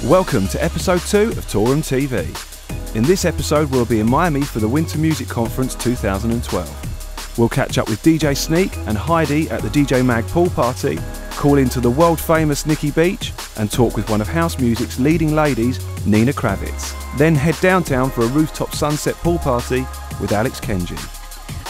Welcome to episode 2 of Toolroom TV. In this episode we'll be in Miami for the Winter Music Conference 2012. We'll catch up with DJ Sneak and Heidi at the DJ Mag pool party, call into the world famous Nikki Beach and talk with one of house music's leading ladies, Nina Kraviz. Then head downtown for a rooftop sunset pool party with Alex Kenji.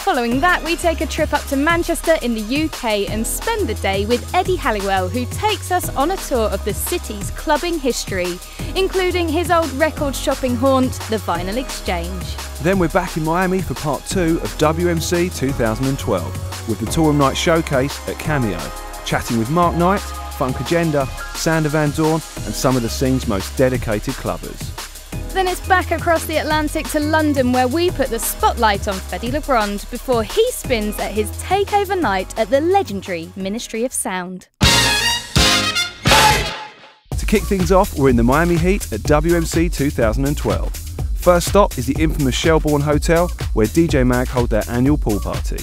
Following that, we take a trip up to Manchester in the UK and spend the day with Eddie Halliwell, who takes us on a tour of the city's clubbing history, including his old record shopping haunt, the Vinyl Exchange. Then we're back in Miami for part 2 of WMC 2012 with the Toolroom Knights showcase at Cameo, chatting with Mark Knight, Funkagenda, Sander Van Doorn and some of the scene's most dedicated clubbers. Then it's back across the Atlantic to London, where we put the spotlight on Fedde Le Grand before he spins at his takeover night at the legendary Ministry of Sound. To kick things off, we're in the Miami heat at WMC 2012. First stop is the infamous Shelborne Hotel, where DJ Mag hold their annual pool party.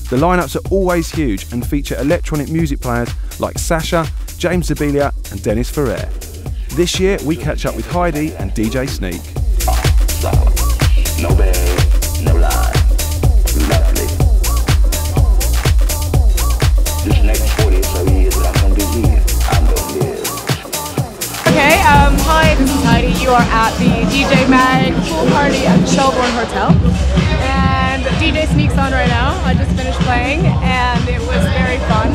The lineups are always huge and feature electronic music players like Sasha, James Zabilia and Dennis Ferrer. This year we catch up with Heidi and DJ Sneak. No bed, no lie, lovely. This next 40 or so years that I'm gonna be here, I'm gonna live. Okay, hi, this is Heidi. You are at the DJ Mag pool party at Shelborne Hotel. And DJ Sneak's on right now. I just finished playing and it was very fun,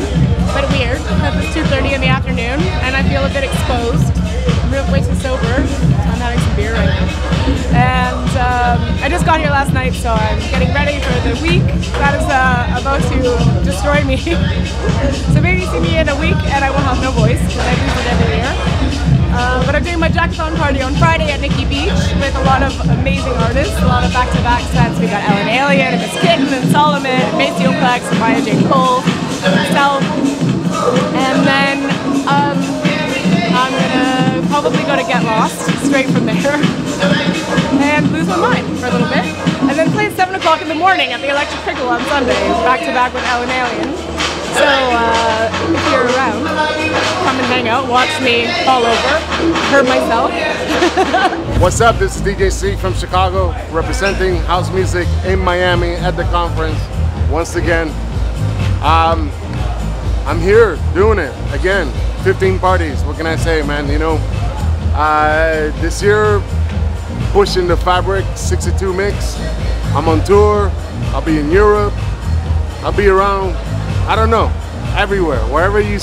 but weird because it's 2:30 in the afternoon and I feel a bit exposed. I'm way too sober. I'm having some beer right now. And I just got here last night, so I'm getting ready for the week that is about to destroy me. So maybe see me in a week and I will have no voice, because I lose it every year. But I'm doing my jackathon party on Friday at Nikki Beach with a lot of amazing artists, a lot of back-to-back sets. We've got Ellen Alien, and Miss Kitten, and Solomon, and Macy Oplex, and Maya Jane Cole, and myself. And then I'm gonna probably go to Get Lost straight from there and lose my mind for a little bit, and then play at 7 o'clock in the morning at the Electric Pickle on Sunday, back-to-back with Ellen Alien. So if you're around, come and hang out, watch me fall over, hurt myself. What's up? This is DJ Sneak from Chicago, representing house music in Miami at the conference once again. I'm here doing it again. 15 parties, what can I say, man? You know, this year pushing the Fabric 62 mix. I'm on tour, I'll be in Europe, I'll be around, I don't know, everywhere, wherever you,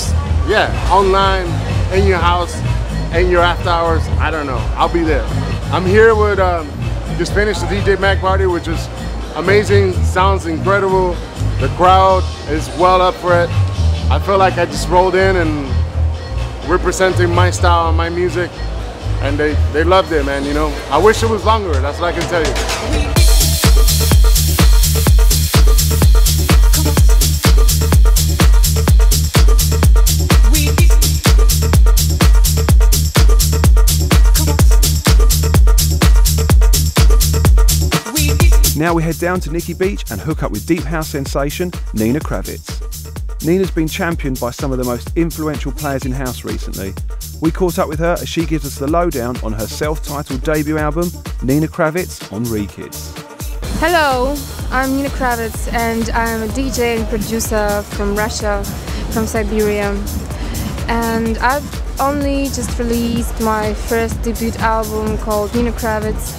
online, in your house, in your after hours, I don't know, I'll be there. I'm here with, just finished the DJ Mag party, which was amazing, sounds incredible, the crowd is well up for it. I feel like I just rolled in and representing my style and my music, and they loved it, man, you know. I wish it was longer, that's what I can tell you. Now we head down to Nikki Beach and hook up with deep house sensation Nina Kraviz. Nina's been championed by some of the most influential players in house recently. We caught up with her as she gives us the lowdown on her self-titled debut album, Nina Kravitz on Rekids. Hello, I'm Nina Kraviz and I'm a DJ and producer from Russia, from Siberia. And I've only just released my first debut album called Nina Kravitz,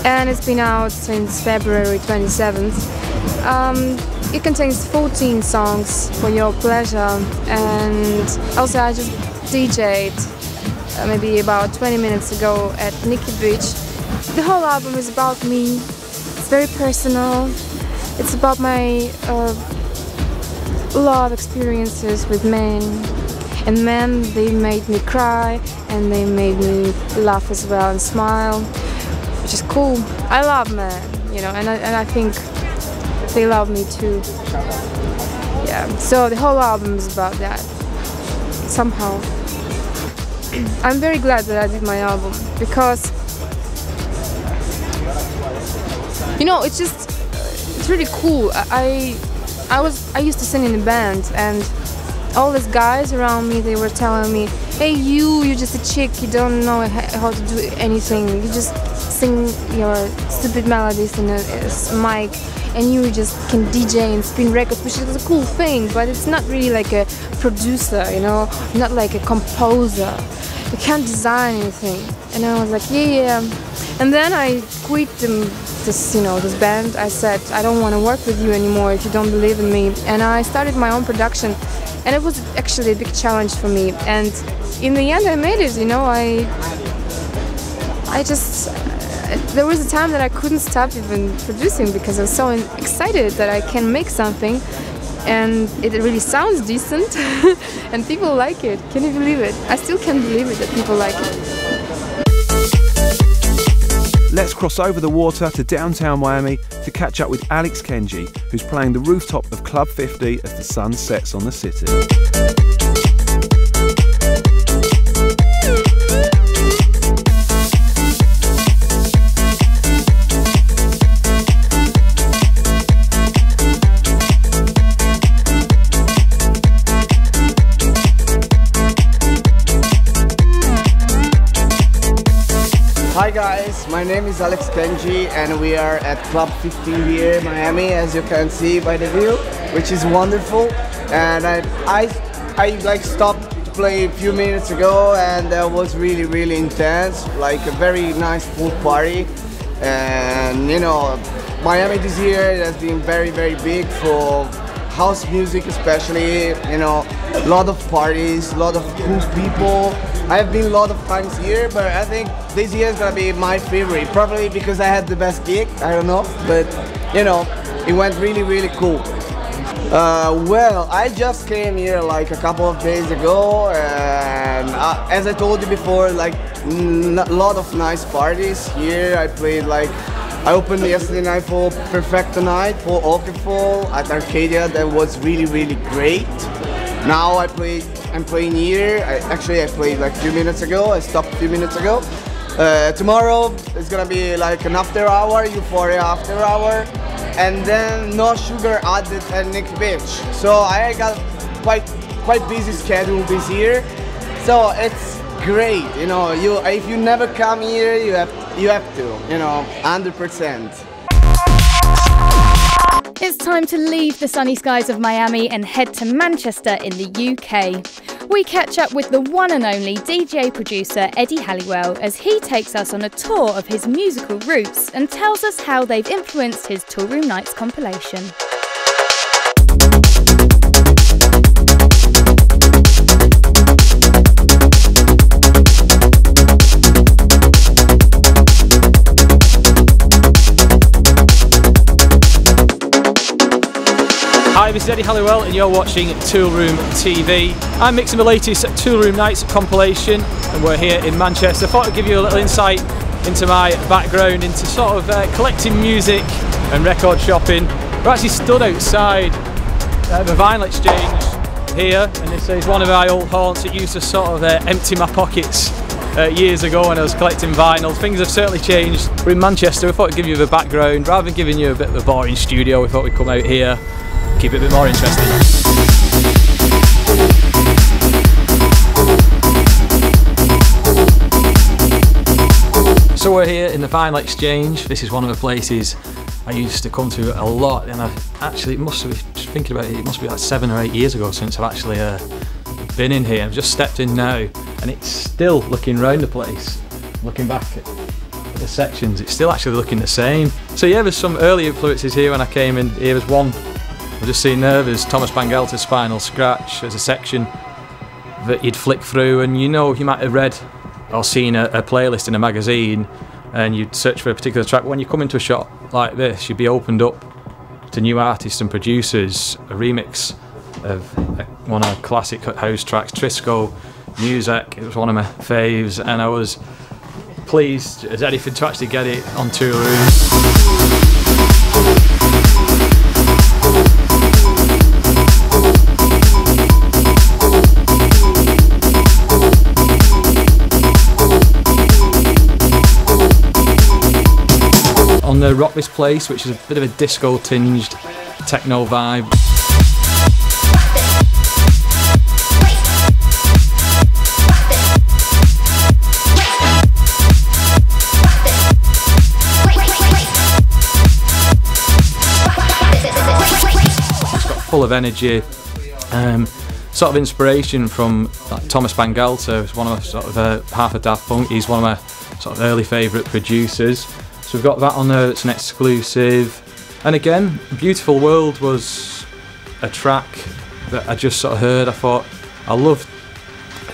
and it's been out since February 27th. It contains 14 songs for your pleasure, and also I just DJ'd maybe about 20 minutes ago at Nikki Beach. The whole album is about me. It's very personal. It's about my love experiences with men. And men, they made me cry and they made me laugh as well and smile, which is cool. I love men, you know, and I think they love me too. Yeah, so the whole album is about that, somehow. I'm very glad that I did my album, because, you know, it's really cool. I used to sing in a band, and all these guys around me, they were telling me, hey, you're just a chick, you don't know how to do anything, you just sing your stupid melodies in a mic, and you just can DJ and spin records, which is a cool thing, but it's not really like a producer, you know, not like a composer. You can't design anything. And I was like, yeah. And then I quit this band. I said, I don't want to work with you anymore if you don't believe in me. And I started my own production, and it was actually a big challenge for me. And in the end, I made it. You know, there was a time that I couldn't stop even producing because I was so excited that I can make something, and it really sounds decent, and people like it. Can you believe it? I still can't believe it that people like it. Let's cross over the water to downtown Miami to catch up with Alex Kenji, who's playing the rooftop of Club 50 as the sun sets on the city. Hi guys, my name is Alex Kenji and we are at Club 50 here in Miami, as you can see by the view, which is wonderful. And I like stopped to play a few minutes ago, and that was really intense, like a very nice pool party. And you know, Miami this year has been very big for house music, especially, you know, a lot of parties, a lot of cool people. I have been a lot of times here, but I think this year is gonna be my favorite, probably because I had the best gig, I don't know, but you know, it went really cool. Well, I just came here like a couple of days ago, and as I told you before, like a lot of nice parties here. I opened yesterday night for Perfecto Night for Okefall at Arcadia. That was really great. Now I'm playing here. I played like a few minutes ago. I stopped a few minutes ago. Tomorrow it's gonna be like an after hour, Euphoria after hour, and then no sugar added at Nikki Beach. So I got quite busy schedule this year. So it's great, you know. If you never come here, you have to, you know, 100%. It's time to leave the sunny skies of Miami and head to Manchester in the UK. We catch up with the one and only DJ producer Eddie Halliwell as he takes us on a tour of his musical roots and tells us how they've influenced his Toolroom Knights compilation. Hi, this is Eddie Halliwell and you're watching Toolroom TV. I'm mixing the latest Toolroom Knights compilation and we're here in Manchester. I thought I'd give you a little insight into my background, into sort of collecting music and record shopping. We're actually stood outside the vinyl exchange here, and this is one of my old haunts. It used to sort of empty my pockets years ago when I was collecting vinyl. Things have certainly changed. We're in Manchester. We thought I'd give you the background. Rather than giving you a bit of a boring studio, we thought we'd come out here, keep it a bit more interesting. So we're here in the Vinyl Exchange. This is one of the places I used to come to a lot, and it must be like 7 or 8 years ago since I've actually been in here. I've just stepped in now, and it's still looking round the place, looking back at the sections, it's still actually looking the same. So yeah, there's some early influences here when I came in. Here was one I've just seen there. There's Thomas Bangalter's Spinal Scratch. There's a section that you'd flick through, and you know, you might have read or seen a playlist in a magazine and you'd search for a particular track. When you come into a shop like this, you'd be opened up to new artists and producers. A remix of one of the classic house tracks, Trisco Music. It was one of my faves, and I was pleased as Eddie to actually get it on Toolroom. On the Rock This Place, which is a bit of a disco tinged techno vibe. energy. Sort of inspiration from like Thomas Bangalter, who's one of my sort of half of Daft Punk. He's one of my sort of early favourite producers. So we've got that on there. It's an exclusive. And again, Beautiful World was a track that I just sort of heard. I thought I loved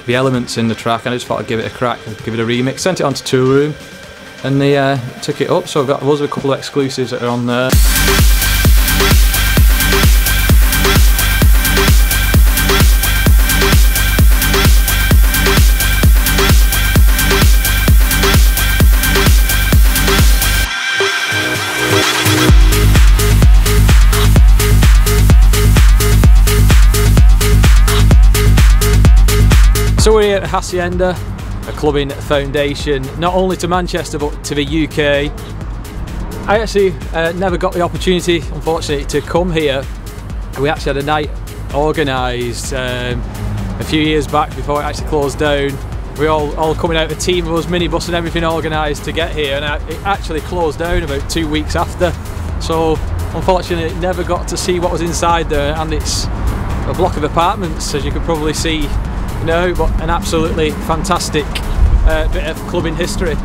the elements in the track, and I just thought I'd give it a crack and give it a remix. Sent it on to Toolroom, and they took it up. So I've got those are a couple of exclusives that are on there. So we're here at Hacienda, a clubbing foundation, not only to Manchester but to the UK. I actually never got the opportunity, unfortunately, to come here. We actually had a night organised a few years back before it actually closed down. We all coming out, a team of us, minibus and everything organised to get here, and it actually closed down about 2 weeks after. So unfortunately never got to see what was inside there, and it's a block of apartments, as you could probably see. No, but an absolutely fantastic bit of clubbing history.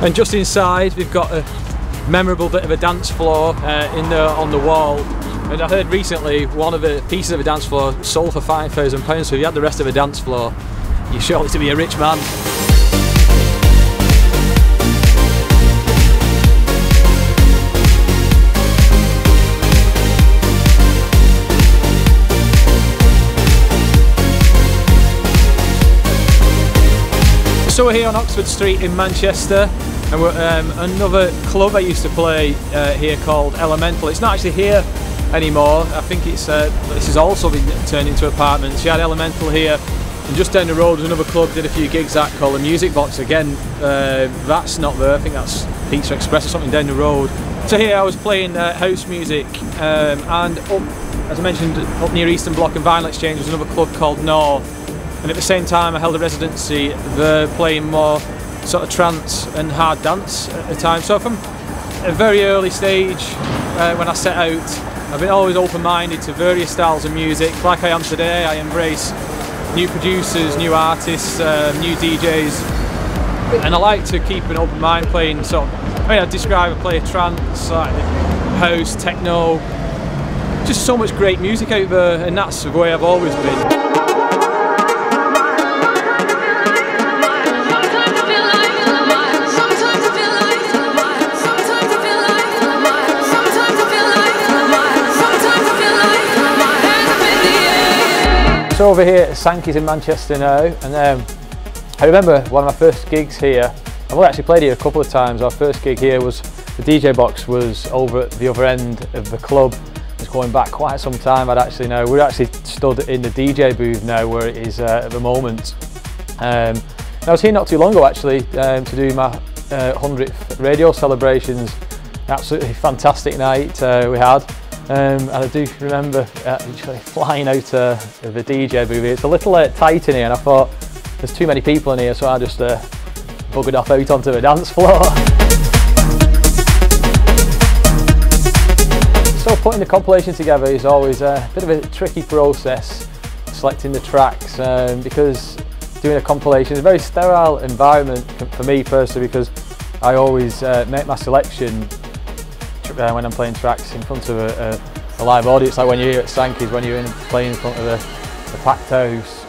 And just inside we've got a memorable bit of a dance floor in there on the wall. And I heard recently one of the pieces of a dance floor sold for £5,000, so if you had the rest of a dance floor, you're surely to be a rich man. So we're here on Oxford Street in Manchester, and we're another club I used to play here called Elemental. It's not actually here anymore. I think it's this has also been turned into apartments. You had Elemental here, and just down the road was another club did a few gigs at called the Music Box. Again, that's not there. I think that's Pizza Express or something down the road. So here I was playing house music, and up, as I mentioned, up near Eastern Block and Vinyl Exchange was another club called North. And at the same time I held a residency there, playing more sort of trance and hard dance at the time. So from a very early stage when I set out, I've been always open-minded to various styles of music. Like I am today, I embrace new producers, new artists, new DJs, and I like to keep an open mind playing sort of, I mean, I describe, I play trance, like house, techno, just so much great music out there, and that's the way I've always been. So over here at Sankey's in Manchester now, and I remember one of my first gigs here. I've actually played here a couple of times. Our first gig here was, the DJ box was over at the other end of the club. It's going back quite some time. We're actually stood in the DJ booth now where it is at the moment. I was here not too long ago actually to do my 100th radio celebrations. Absolutely fantastic night we had. And I do remember actually flying out of the DJ booth. It's a little tight in here, and I thought there's too many people in here, so I just buggered off out onto the dance floor. So putting the compilation together is always a bit of a tricky process, selecting the tracks, because doing a compilation is a very sterile environment for me personally, because I always make my selection when I'm playing tracks in front of a live audience, like when you're here at Sankey's, when you're playing in front of a packed house.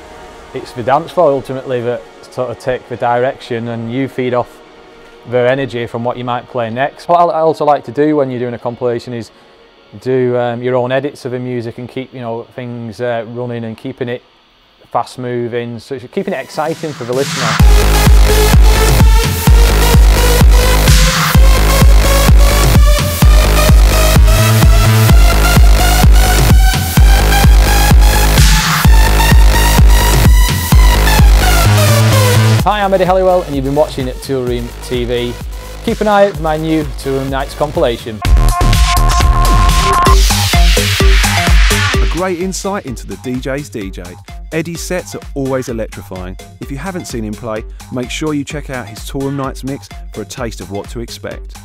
It's the dance floor ultimately that sort of take the direction, and you feed off their energy from what you might play next. What I also like to do when you're doing a compilation is do your own edits of the music and keep things running and keeping it fast moving, so it's keeping it exciting for the listener. Hi, I'm Eddie Halliwell and you've been watching at Toolroom TV. Keep an eye out for my new Toolroom Knights compilation. A great insight into the DJ's DJ. Eddie's sets are always electrifying. If you haven't seen him play, make sure you check out his Toolroom Knights mix for a taste of what to expect.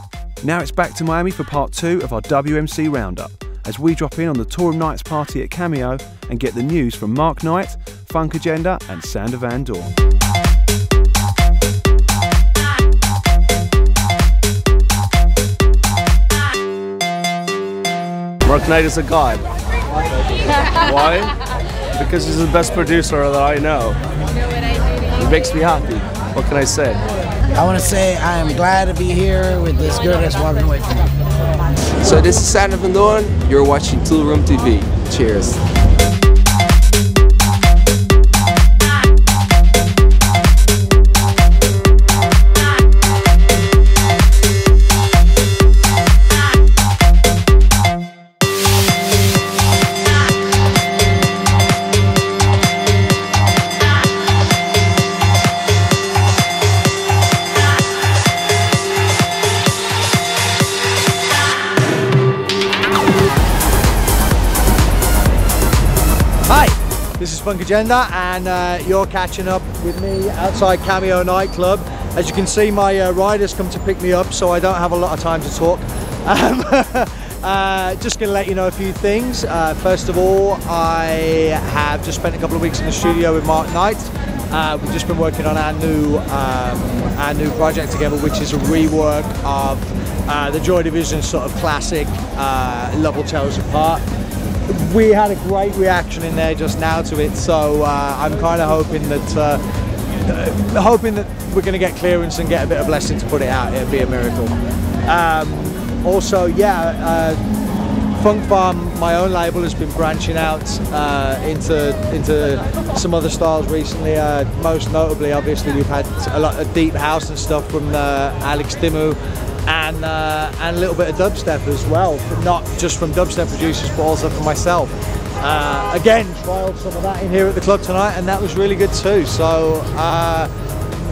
Now it's back to Miami for part 2 of our WMC Roundup. as we drop in on the Toolroom Knights party at Cameo and get the news from Mark Knight, Funkagenda and Sander Van Doorn. Mark Knight is a god. Why? Because he's the best producer that I know. It makes me happy. What can I say? I want to say I am glad to be here with this girl that's walking away from me. So this is Sander Van Doorn. You're watching Toolroom TV. Cheers. This is Funkagenda, and you're catching up with me outside Cameo nightclub. As you can see, my rider's come to pick me up, so I don't have a lot of time to talk. Just going to let you know a few things. First of all, I have just spent a couple of weeks in the studio with Mark Knight. We've just been working on our new project together, which is a rework of the Joy Division sort of classic Love Will Tear Us Apart. We had a great reaction in there just now to it, so I'm kind of hoping that we're going to get clearance and get a bit of blessing to put it out. It'd be a miracle. Also, yeah, Funk Farm, my own label, has been branching out into some other styles recently. Most notably, obviously, we've had a lot of deep house and stuff from Alex Kenji. And a little bit of dubstep as well, not just from dubstep producers, but also from myself. Again, trialed some of that in here at the club tonight, and that was really good too. So,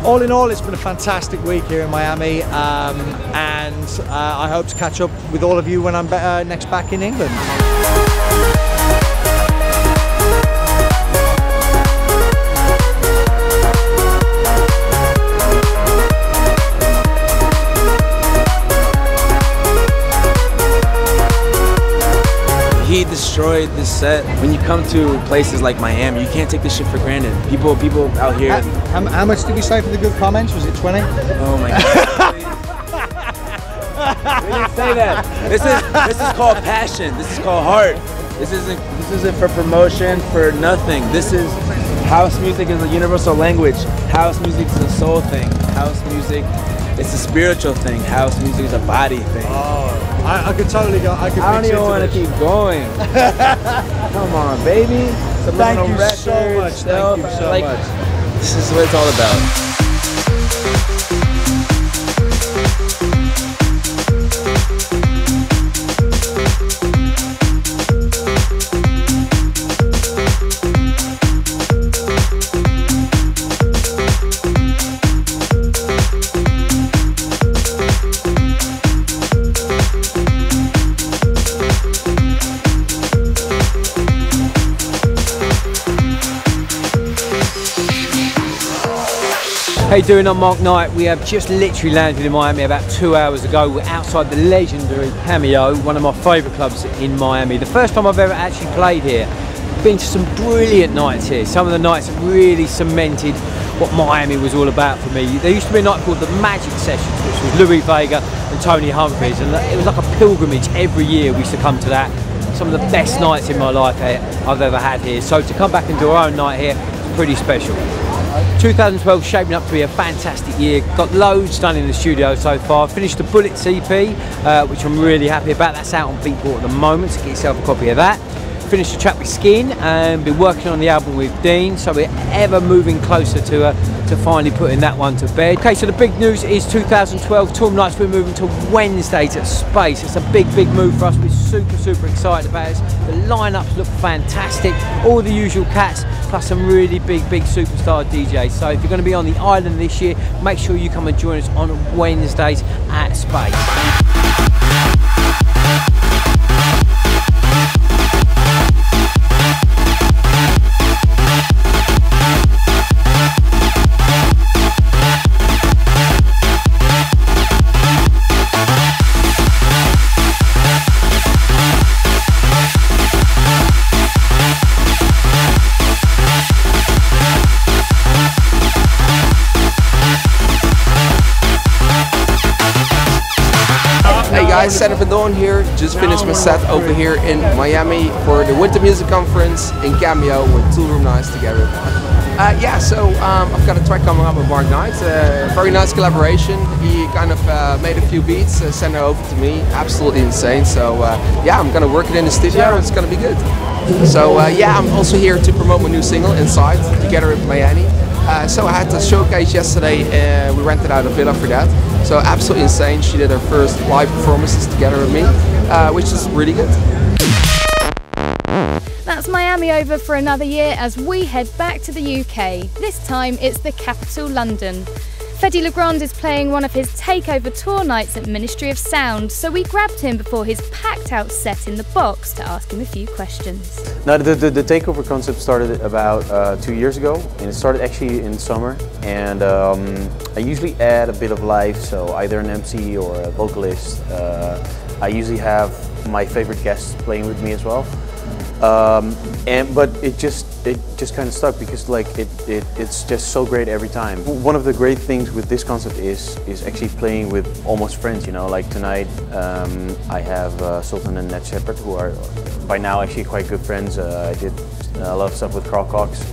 all in all, it's been a fantastic week here in Miami, and I hope to catch up with all of you when I'm next back in England. He destroyed this set. When you come to places like Miami, you can't take this shit for granted. People out here. How much did we say for the good comments? Was it 20? Oh my God. We didn't say that. This is called passion. This is called heart. This isn't for promotion, for nothing. This is house music is a universal language. House music is a soul thing. House music, it's a spiritual thing. House music is a body thing. Oh, I could totally go. I don't even want to keep going. Come on, baby. Thank you so much. Thank you so much. This is what it's all about. How you doing? I'm Mark Knight. We have just literally landed in Miami about 2 hours ago. We're outside the legendary Cameo, one of my favourite clubs in Miami. The first time I've ever actually played here. Been to some brilliant nights here. Some of the nights that really cemented what Miami was all about for me. There used to be a night called the Magic Sessions, which was Louis Vega and Tony Humphries, and it was like a pilgrimage. Every year we used to come to that. Some of the best nights in my life I've ever had here. So to come back and do our own night here is pretty special. 2012 shaping up to be a fantastic year. Got loads done in the studio so far. Finished the Bullets EP, which I'm really happy about. That's out on Beatport at the moment, so get yourself a copy of that. Finished the track with Skin and been working on the album with Dean, so we're ever moving closer to finally putting that one to bed. Okay, so the big news is 2012 Toolroom Knights, we're moving to Wednesdays at Space. It's a big move for us. We're super excited about it. The lineups look fantastic, all the usual cats, plus some really big superstar DJs. So if you're going to be on the island this year, make sure you come and join us on Wednesdays at Space. guys, Setup and Doorn here. Just finished my set over here in Miami for the Winter Music Conference in Cameo with Toolroom Knights together. I've got a track coming up with Mark Knight. Very nice collaboration. He kind of made a few beats, sent it over to me. Absolutely insane. So I'm gonna work it in the studio. It's gonna be good. So I'm also here to promote my new single, Inside, together with Miami. So I had the showcase yesterday. We rented out a villa for that. So absolutely insane. She did her first live performances together with me, which is really good. That's Miami over for another year as we head back to the UK. This time it's the capital, London. Fedde Le Grand is playing one of his takeover tour nights at Ministry of Sound, so we grabbed him before his packed out set in the box to ask him a few questions. Now the takeover concept started about 2 years ago, and it started actually in summer, and I usually add a bit of live, so either an MC or a vocalist. I usually have my favorite guests playing with me as well. But it just kind of stuck because like it's just so great every time. One of the great things with this concept is actually playing with almost friends, you know, like tonight I have Sultan and Ned Shepard, who are by now actually quite good friends. I did a lot of stuff with Carl Cox,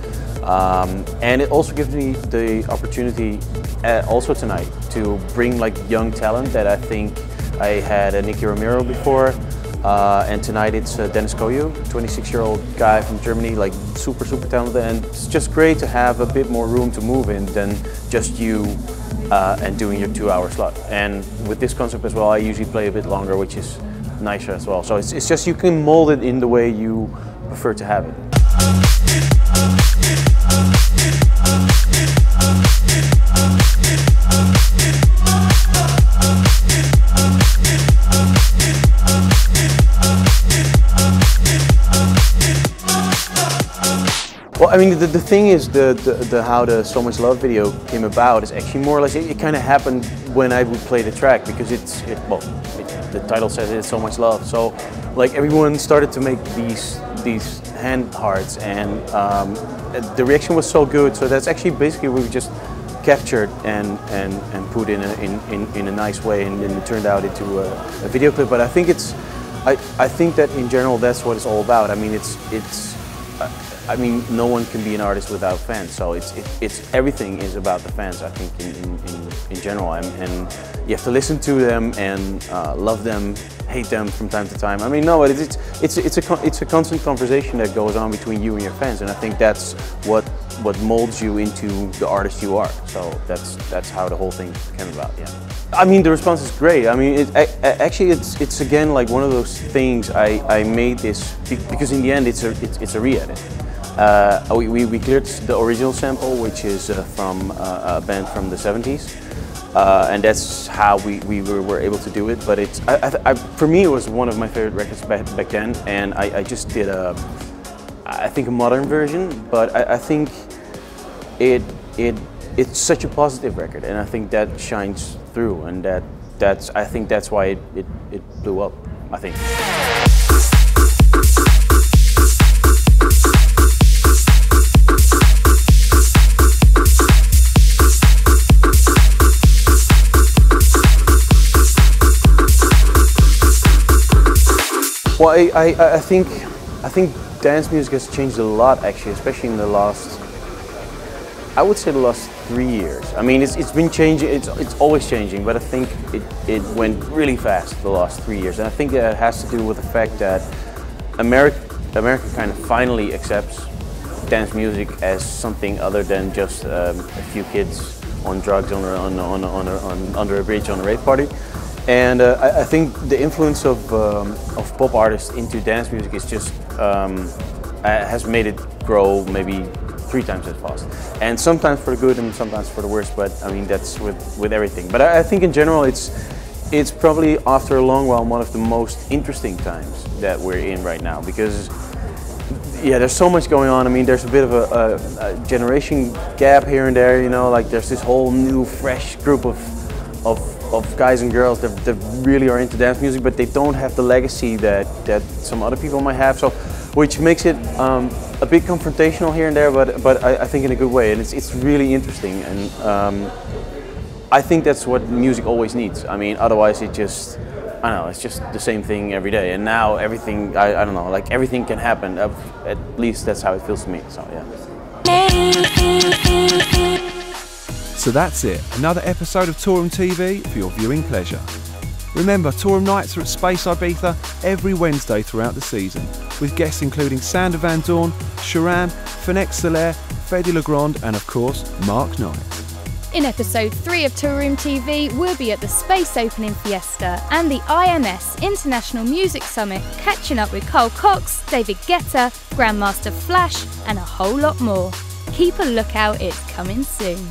and it also gives me the opportunity also tonight to bring like young talent that I think I had Nikki d.ramirez before. And tonight it's Dennis Koyu, 26-year-old guy from Germany, like super talented, and it's just great to have a bit more room to move in than just you and doing your 2-hour slot. And with this concept as well, I usually play a bit longer, which is nicer as well. So it's just you can mold it in the way you prefer to have it. Well, I mean, the thing is, how the So Much Love video came about is actually more or less, it kind of happened when I would play the track, because the title says it's So Much Love. So, like, everyone started to make these hand hearts, and the reaction was so good. So that's actually basically what we just captured and put in a nice way, and it turned out into a video clip. But I think I think that in general that's what it's all about. I mean, I mean, no one can be an artist without fans, so it's everything is about the fans, I think, in general, and you have to listen to them and love them, hate them from time to time. I mean, no, it's a constant conversation that goes on between you and your fans, and I think that's what molds you into the artist you are. So that's how the whole thing came about. Yeah. I mean, the response is great. I mean, actually it's again like one of those things. I made this because in the end it's a re-edit. We cleared the original sample, which is from a band from the 70s, and that's how we were able to do it. But for me, it was one of my favorite records back then, and I just did I think a modern version. But I think it's such a positive record, and I think that shines through, and I think that's why it blew up, I think. Well, I think dance music has changed a lot, actually, especially in the last, I would say the last 3 years. I mean, it's been changing, it's always changing, but I think it went really fast the last 3 years. And I think that has to do with the fact that America kind of finally accepts dance music as something other than just a few kids on drugs under a bridge on a rave party. And I think the influence of pop artists into dance music is just has made it grow maybe 3 times as fast. And sometimes for the good and sometimes for the worse. But I mean, that's with everything. But I think in general, it's probably after a long while one of the most interesting times that we're in right now, because yeah, there's so much going on. I mean, there's a bit of a generation gap here and there. You know, like there's this whole new, fresh group of guys and girls that really are into dance music, but they don't have the legacy that some other people might have. So, which makes it a bit confrontational here and there, but I think in a good way, and it's really interesting. And I think that's what music always needs. I mean, otherwise it just I don't know, it's just the same thing every day. And now everything, I don't know, like everything can happen. At least that's how it feels to me, so yeah. So that's it, another episode of Toolroom TV for your viewing pleasure. Remember, Toolroom Nights are at Space Ibiza every Wednesday throughout the season, with guests including Sander Van Doorn, Sharam, Fenix Soler, Fedde Le Grand and of course, Mark Knight. In episode 3 of Toolroom TV, we'll be at the Space Opening Fiesta and the IMS International Music Summit, catching up with Carl Cox, David Guetta, Grandmaster Flash and a whole lot more. Keep a lookout, it's coming soon.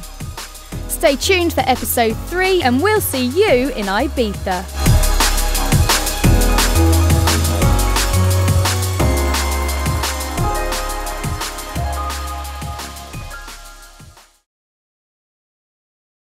Stay tuned for episode 3 and we'll see you in Ibiza.